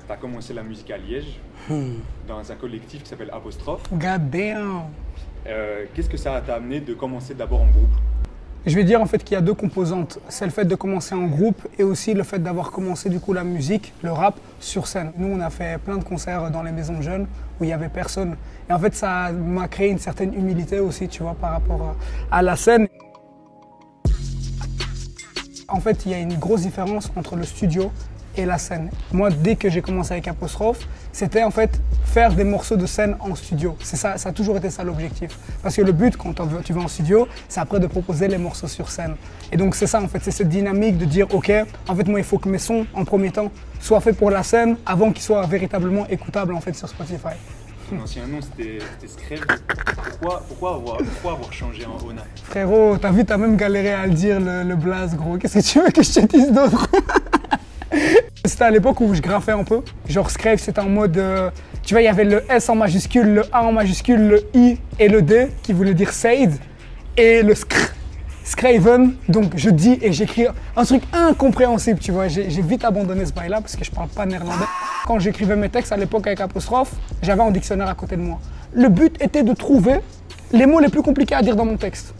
tu as commencé la musique à Liège, dans un collectif qui s'appelle Apostrophe. God damn. Qu'est-ce que ça t'a amené de commencer d'abord en groupe? Je vais dire en fait qu'il y a deux composantes. C'est le fait de commencer en groupe et aussi le fait d'avoir commencé du coup la musique, le rap, sur scène. Nous, on a fait plein de concerts dans les maisons de jeunes où il n'y avait personne. Et en fait, ça m'a créé une certaine humilité aussi, tu vois, par rapport à la scène. En fait, il y a une grosse différence entre le studio et la scène. Moi, dès que j'ai commencé avec Apostrophe, c'était en fait faire des morceaux de scène en studio. C'est ça, ça a toujours été ça l'objectif. Parce que le but, quand tu vas en studio, c'est après de proposer les morceaux sur scène. Et donc c'est ça en fait, c'est cette dynamique de dire ok, en fait moi il faut que mes sons, en premier temps, soient faits pour la scène avant qu'ils soient véritablement écoutables en fait sur Spotify. Ton ancien nom c'était Scrave. Pourquoi avoir changé en Ona? Frérot, t'as vu, t'as même galéré à le dire le blaze gros. Qu'est-ce que tu veux que je te dise d'autre? C'était à l'époque où je graffais un peu. Genre Scrave, c'était en mode, tu vois, il y avait le S en majuscule, le A en majuscule, le I et le D qui voulait dire Sade et le Scraven. Donc je dis et j'écris un truc incompréhensible, tu vois. J'ai vite abandonné ce bail-là parce que je parle pas néerlandais. Quand j'écrivais mes textes à l'époque avec Apostrophe, j'avais un dictionnaire à côté de moi. Le but était de trouver les mots les plus compliqués à dire dans mon texte.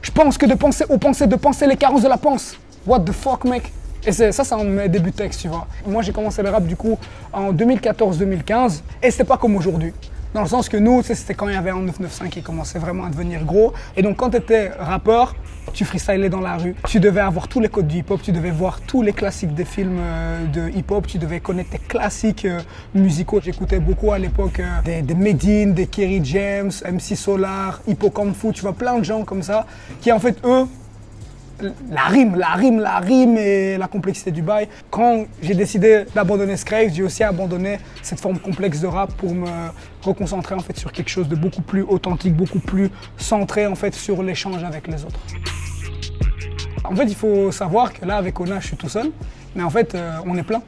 Je pense que de penser aux pensées, de penser les carences de la pense. What the fuck, mec? Et ça, c'est un de mes débuts de texte, tu vois. Moi, j'ai commencé le rap, du coup, en 2014-2015. Et c'était pas comme aujourd'hui. Dans le sens que nous, c'était quand il y avait un 995 qui commençait vraiment à devenir gros. Et donc, quand tu étais rappeur, tu freestylais dans la rue. Tu devais avoir tous les codes du hip-hop. Tu devais voir tous les classiques des films de hip-hop. Tu devais connaître tes classiques musicaux. J'écoutais beaucoup à l'époque des Medine, des Kerry James, MC Solar, Hippo Kung Fu. Tu vois, plein de gens comme ça qui, en fait, eux, la rime et la complexité du bail. Quand j'ai décidé d'abandonner Scrave, j'ai aussi abandonné cette forme complexe de rap pour me reconcentrer en fait sur quelque chose de beaucoup plus authentique, beaucoup plus centré en fait sur l'échange avec les autres. En fait, il faut savoir que là, avec Ona, je suis tout seul. Mais en fait, on est plein.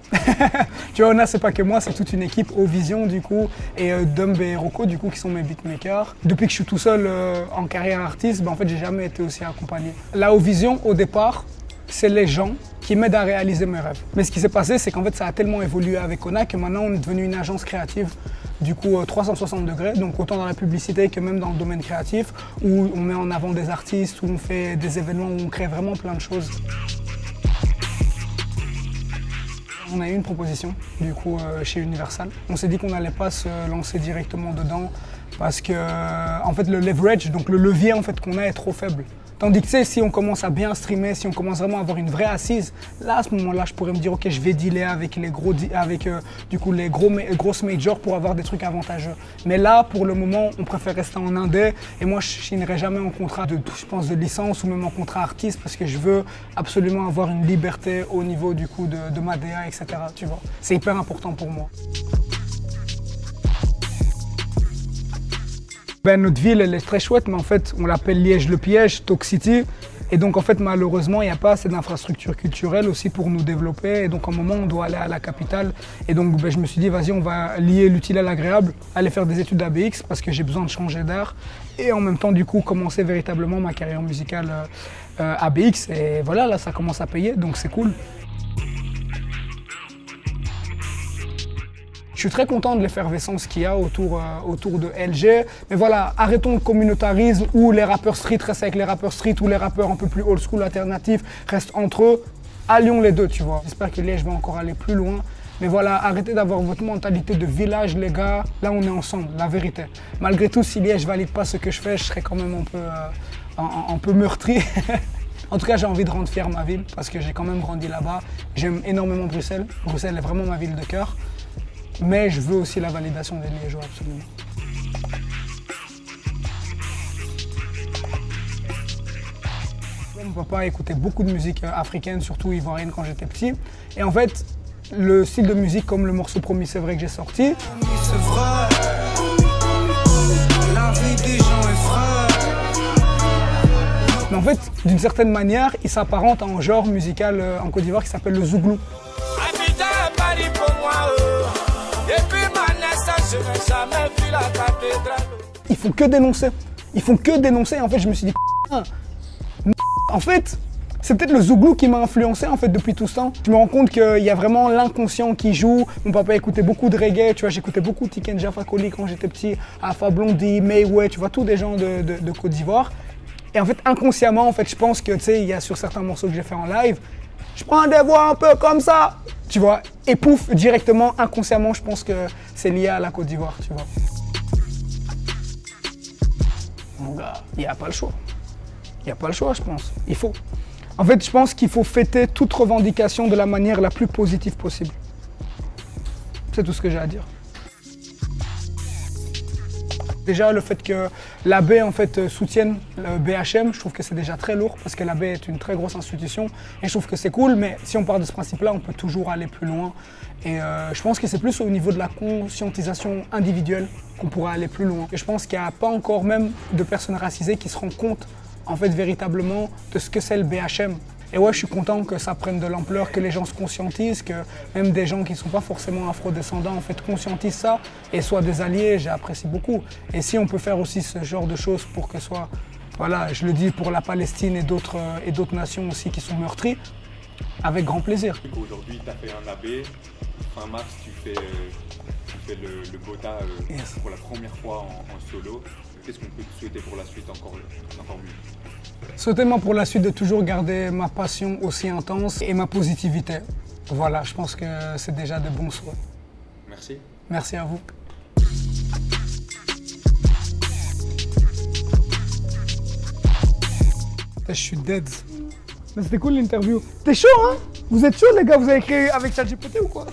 Tu vois, Ona, c'est pas que moi, c'est toute une équipe, Ovision, du coup, et Dumb et Rocco, du coup, qui sont mes beatmakers. Depuis que je suis tout seul en carrière artiste, en fait, j'ai jamais été aussi accompagné. La Ovision, au départ, c'est les gens qui m'aident à réaliser mes rêves. Mais ce qui s'est passé, c'est qu'en fait, ça a tellement évolué avec Ona que maintenant, on est devenu une agence créative. Du coup, 360 degrés, donc autant dans la publicité que même dans le domaine créatif, où on met en avant des artistes, où on fait des événements, où on crée vraiment plein de choses. On a eu une proposition, du coup, chez Universal. On s'est dit qu'on n'allait pas se lancer directement dedans parce que, en fait, le leverage, donc le levier en fait, qu'on a est trop faible. Tandis que, tu sais, si on commence à bien streamer, si on commence vraiment à avoir une vraie assise, là, à ce moment-là, je pourrais me dire, ok, je vais dealer avec les grosses majors pour avoir des trucs avantageux. Mais là, pour le moment, on préfère rester en indé. Et moi, je signerai jamais en contrat de licence ou même en contrat artiste parce que je veux absolument avoir une liberté au niveau du coup de ma DA, etc. Tu vois, c'est hyper important pour moi. Ben, notre ville, elle est très chouette, mais en fait, on l'appelle Liège-le-Piège, Talk City. Et donc, en fait, malheureusement, il n'y a pas assez d'infrastructures culturelles aussi pour nous développer. Et donc, à un moment, on doit aller à la capitale. Et donc, ben, je me suis dit, vas-y, on va lier l'utile à l'agréable, aller faire des études ABX parce que j'ai besoin de changer d'air. Et en même temps, du coup, commencer véritablement ma carrière musicale ABX. Et voilà, là, ça commence à payer, donc c'est cool. Je suis très content de l'effervescence qu'il y a autour de LG. Mais voilà, arrêtons le communautarisme où les rappeurs street restent avec les rappeurs street, où les rappeurs un peu plus old school alternatifs restent entre eux. Allions les deux, tu vois. J'espère que Liège va encore aller plus loin. Mais voilà, arrêtez d'avoir votre mentalité de village, les gars. Là, on est ensemble, la vérité. Malgré tout, si Liège valide pas ce que je fais, je serais quand même un peu meurtri. En tout cas, j'ai envie de rendre fier ma ville parce que j'ai quand même grandi là-bas. J'aime énormément Bruxelles. Bruxelles est vraiment ma ville de cœur. Mais je veux aussi la validation des Liégeois, absolument. Mon papa écoutait beaucoup de musique africaine, surtout ivoirienne quand j'étais petit. Et en fait, le style de musique comme le morceau Promis c'est vrai que j'ai sorti. C'est vrai, la vie des gens est vraie. Mais en fait, d'une certaine manière, il s'apparente à un genre musical en Côte d'Ivoire qui s'appelle le zouglou. Ils font que dénoncer. Ils font que dénoncer. En fait, je me suis dit, en fait, C'est peut-être le Zouglou qui m'a influencé en fait depuis tout ce temps. Je me rends compte qu'il y a vraiment l'inconscient qui joue. Mon papa écoutait beaucoup de reggae, tu vois, j'écoutais beaucoup Tiken Jah Fakoly quand j'étais petit, Alpha Blondy, Mayway, tu vois, tous des gens de Côte d'Ivoire. Et en fait, inconsciemment, en fait, je pense que, tu sais, il y a sur certains morceaux que j'ai fait en live, je prends des voix un peu comme ça, tu vois, et pouf, directement, inconsciemment, je pense que c'est lié à la Côte d'Ivoire, tu vois. Mon gars, il n'y a pas le choix. Il n'y a pas le choix, je pense. Il faut. En fait, je pense qu'il faut fêter toute revendication de la manière la plus positive possible. C'est tout ce que j'ai à dire. Déjà, le fait que l'AB en fait, soutienne le BHM, je trouve que c'est déjà très lourd parce que l'AB est une très grosse institution et je trouve que c'est cool, mais si on part de ce principe-là, on peut toujours aller plus loin. Et je pense que c'est plus au niveau de la conscientisation individuelle qu'on pourra aller plus loin. Et je pense qu'il n'y a pas encore même de personnes racisées qui se rendent compte en fait véritablement de ce que c'est le BHM. Et ouais, je suis content que ça prenne de l'ampleur, que les gens se conscientisent, que même des gens qui ne sont pas forcément afro-descendants en fait conscientisent ça et soient des alliés, j'apprécie beaucoup. Et si on peut faire aussi ce genre de choses pour que soit, voilà, je le dis pour la Palestine et d'autres nations aussi qui sont meurtries, avec grand plaisir. Aujourd'hui, tu as fait un AB, fin mars, tu fais le Bota Yes. pour la première fois en solo. Qu'est-ce qu'on peut te souhaiter pour la suite encore mieux? Souhaitez-moi pour la suite de toujours garder ma passion aussi intense et ma positivité. Voilà, je pense que c'est déjà de bons souhaits. Merci. Merci à vous. Je suis dead. Mais c'était cool l'interview. T'es chaud, hein? Vous êtes chaud, les gars? Vous avez écrit avec ChatGPT ou quoi?